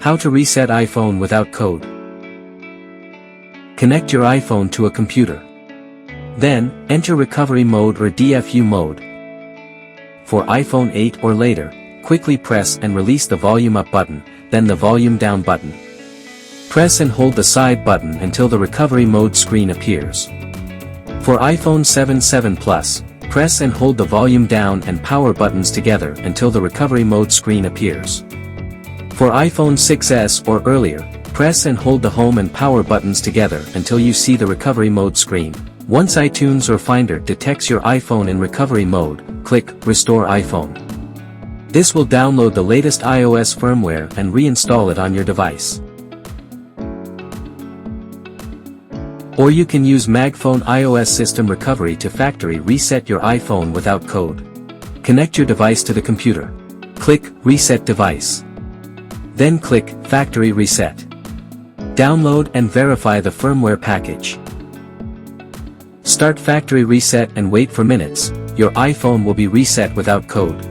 How to reset iPhone without code. Connect your iPhone to a computer. Then, enter recovery mode or DFU mode. For iPhone 8 or later, quickly press and release the volume up button, then the volume down button. Press and hold the side button until the recovery mode screen appears. For iPhone 7 Plus, press and hold the volume down and power buttons together until the recovery mode screen appears. For iPhone 6s or earlier, press and hold the home and power buttons together until you see the recovery mode screen. Once iTunes or Finder detects your iPhone in recovery mode, click Restore iPhone. This will download the latest iOS firmware and reinstall it on your device. Or you can use MagFone iOS System Recovery to factory reset your iPhone without code. Connect your device to the computer. Click Reset Device. Then click Factory Reset. Download and verify the firmware package. Start factory reset and wait for minutes. Your iPhone will be reset without code.